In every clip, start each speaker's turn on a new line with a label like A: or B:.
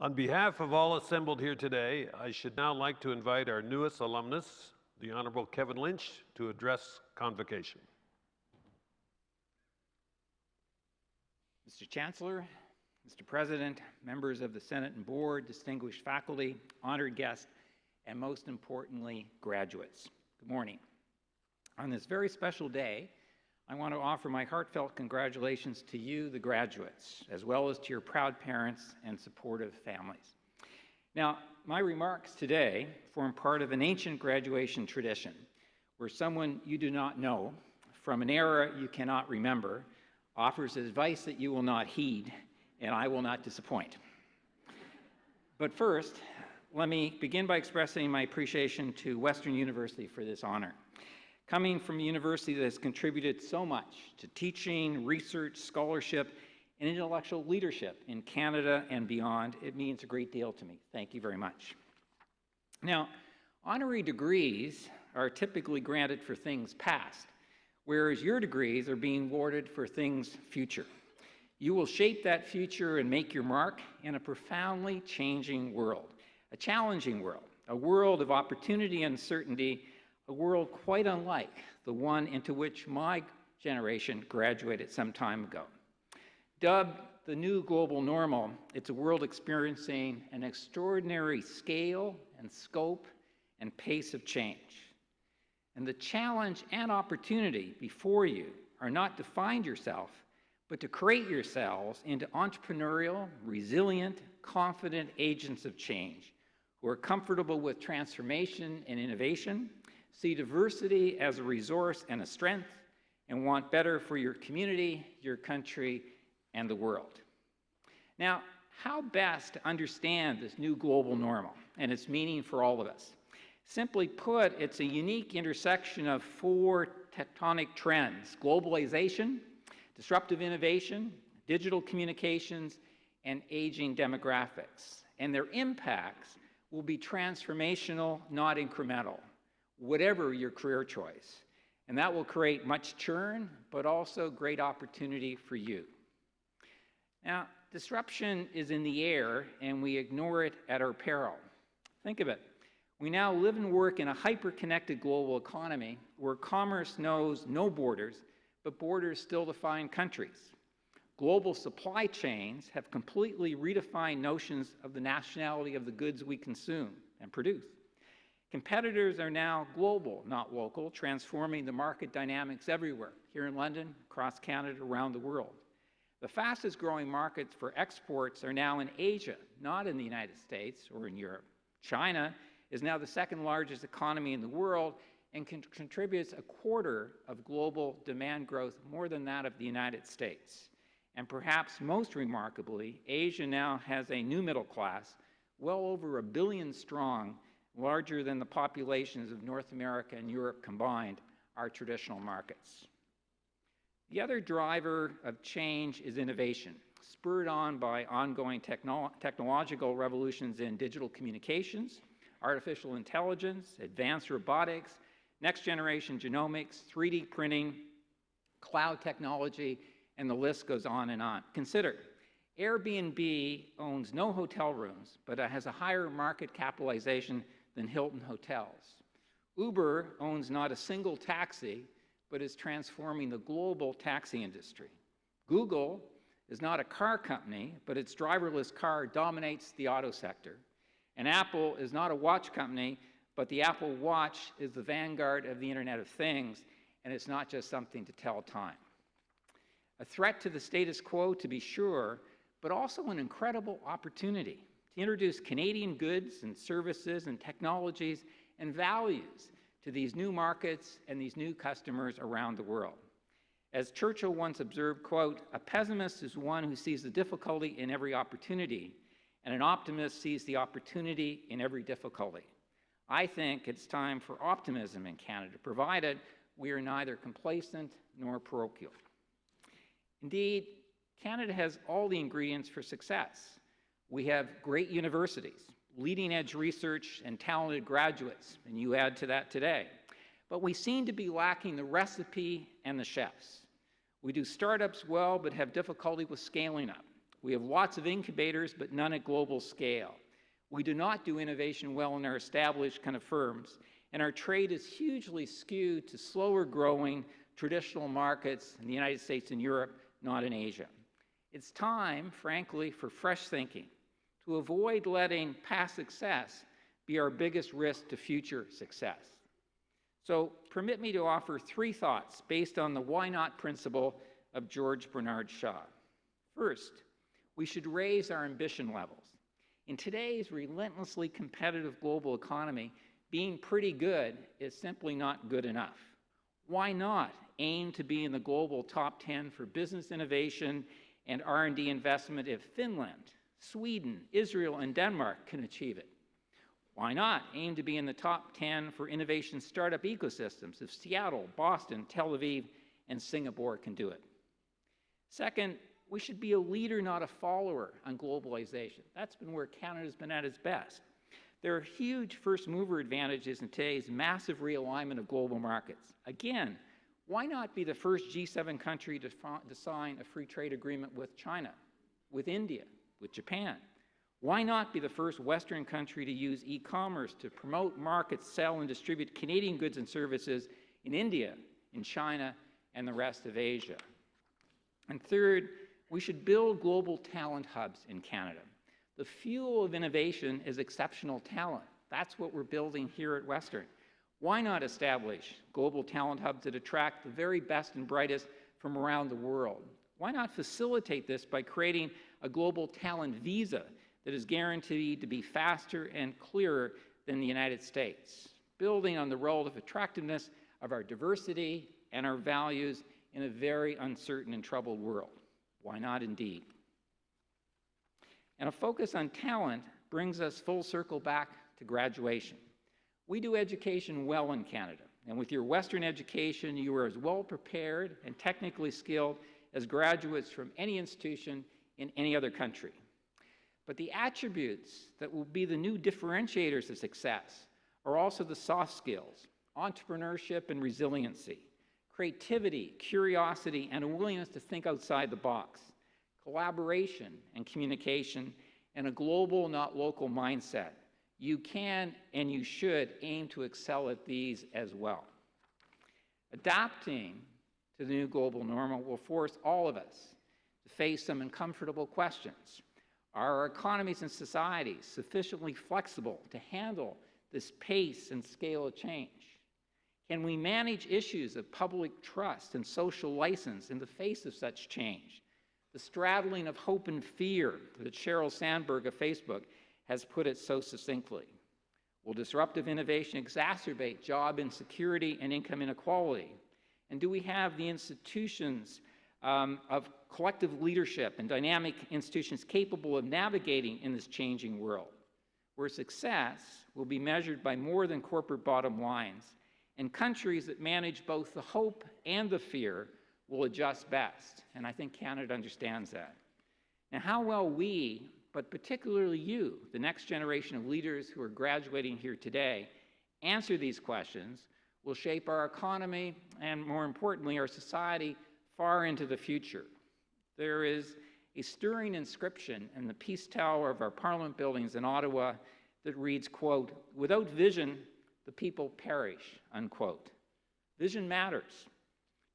A: On behalf of all assembled here today, I should now like to invite our newest alumnus, the Honorable Kevin Lynch, to address Convocation.
B: Mr. Chancellor, Mr. President, members of the Senate and Board, distinguished faculty, honored guests, and most importantly, graduates, good morning. On this very special day, I want to offer my heartfelt congratulations to you, the graduates, as well as to your proud parents and supportive families. Now, my remarks today form part of an ancient graduation tradition where someone you do not know, from an era you cannot remember, offers advice that you will not heed, and I will not disappoint. But first, let me begin by expressing my appreciation to Western University for this honor. Coming from a university that has contributed so much to teaching, research, scholarship, and intellectual leadership in Canada and beyond, it means a great deal to me. Thank you very much. Now, honorary degrees are typically granted for things past, whereas your degrees are being awarded for things future. You will shape that future and make your mark in a profoundly changing world, a challenging world, a world of opportunity and uncertainty, a world quite unlike the one into which my generation graduated some time ago. Dubbed the new global normal, it's a world experiencing an extraordinary scale and scope and pace of change. And the challenge and opportunity before you are not to find yourself, but to create yourselves into entrepreneurial, resilient, confident agents of change who are comfortable with transformation and innovation, see diversity as a resource and a strength, and want better for your community, your country, and the world. Now, how best to understand this new global normal and its meaning for all of us? Simply put, it's a unique intersection of four tectonic trends: globalization, disruptive innovation, digital communications, and aging demographics. And their impacts will be transformational, not incremental, whatever your career choice. And that will create much churn, but also great opportunity for you. Now, disruption is in the air, and we ignore it at our peril. Think of it. We now live and work in a hyper-connected global economy where commerce knows no borders, but borders still define countries. Global supply chains have completely redefined notions of the nationality of the goods we consume and produce. Competitors are now global, not local, transforming the market dynamics everywhere, here in London, across Canada, around the world. The fastest growing markets for exports are now in Asia, not in the United States or in Europe. China is now the second largest economy in the world and contributes a quarter of global demand growth, more than that of the United States. And perhaps most remarkably, Asia now has a new middle class, well over 1 billion strong, larger than the populations of North America and Europe combined, our traditional markets. The other driver of change is innovation, spurred on by ongoing technological revolutions in digital communications, artificial intelligence, advanced robotics, next-generation genomics, 3D printing, cloud technology, and the list goes on and on. Consider, Airbnb owns no hotel rooms, but it has a higher market capitalization than Hilton Hotels. Uber owns not a single taxi, but is transforming the global taxi industry. Google is not a car company, but its driverless car dominates the auto sector. And Apple is not a watch company, but the Apple Watch is the vanguard of the Internet of Things, and it's not just something to tell time. A threat to the status quo, to be sure, but also an incredible opportunity to introduce Canadian goods and services and technologies and values to these new markets and these new customers around the world. As Churchill once observed, quote, "A pessimist is one who sees the difficulty in every opportunity, and an optimist sees the opportunity in every difficulty." I think it's time for optimism in Canada, provided we are neither complacent nor parochial. Indeed, Canada has all the ingredients for success. We have great universities, leading-edge research, and talented graduates, and you add to that today. But we seem to be lacking the recipe and the chefs. We do startups well, but have difficulty with scaling up. We have lots of incubators, but none at global scale. We do not do innovation well in our established kind of firms, and our trade is hugely skewed to slower growing traditional markets in the United States and Europe, not in Asia. It's time, frankly, for fresh thinking to avoid letting past success be our biggest risk to future success. So permit me to offer 3 thoughts based on the why not principle of George Bernard Shaw. First, we should raise our ambition levels. In today's relentlessly competitive global economy, being pretty good is simply not good enough. Why not aim to be in the global top 10 for business innovation and R&D investment if Finland, Sweden, Israel, and Denmark can achieve it? Why not aim to be in the top 10 for innovation startup ecosystems if Seattle, Boston, Tel Aviv, and Singapore can do it? Second, we should be a leader, not a follower, on globalization. That's been where Canada's been at its best. There are huge first mover advantages in today's massive realignment of global markets. Again, why not be the first G7 country to sign a free trade agreement with China, with India, with Japan? Why not be the first Western country to use e-commerce to promote, market, sell, and distribute Canadian goods and services in India, in China, and the rest of Asia? And third, we should build global talent hubs in Canada. The fuel of innovation is exceptional talent. That's what we're building here at Western. Why not establish global talent hubs that attract the very best and brightest from around the world? Why not facilitate this by creating a global talent visa that is guaranteed to be faster and clearer than the United States, building on the relative attractiveness of our diversity and our values in a very uncertain and troubled world? Why not indeed? And a focus on talent brings us full circle back to graduation. We do education well in Canada, and with your Western education, you are as well prepared and technically skilled as graduates from any institution in any other country. But the attributes that will be the new differentiators of success are also the soft skills, entrepreneurship and resiliency, creativity, curiosity, and a willingness to think outside the box, collaboration and communication, and a global, not local mindset. You can and you should aim to excel at these as well. Adapting to the new global normal will force all of us to face some uncomfortable questions. Are our economies and societies sufficiently flexible to handle this pace and scale of change? Can we manage issues of public trust and social license in the face of such change? The straddling of hope and fear that Sheryl Sandberg of Facebook has put it so succinctly. Will disruptive innovation exacerbate job insecurity and income inequality? And do we have the institutions of collective leadership and dynamic institutions capable of navigating in this changing world, where success will be measured by more than corporate bottom lines, and countries that manage both the hope and the fear will adjust best? And I think Canada understands that. Now, how well we, but particularly you, the next generation of leaders who are graduating here today, answer these questions will shape our economy and, more importantly, our society far into the future. There is a stirring inscription in the Peace Tower of our Parliament buildings in Ottawa that reads, quote, "Without vision, the people perish," unquote. Vision matters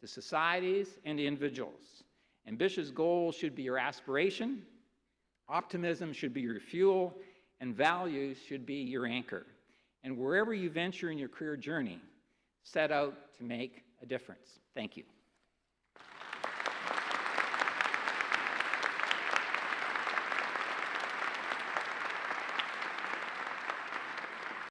B: to societies and individuals. Ambitious goals should be your aspiration, optimism should be your fuel, and values should be your anchor. And wherever you venture in your career journey, set out to make a difference. Thank you.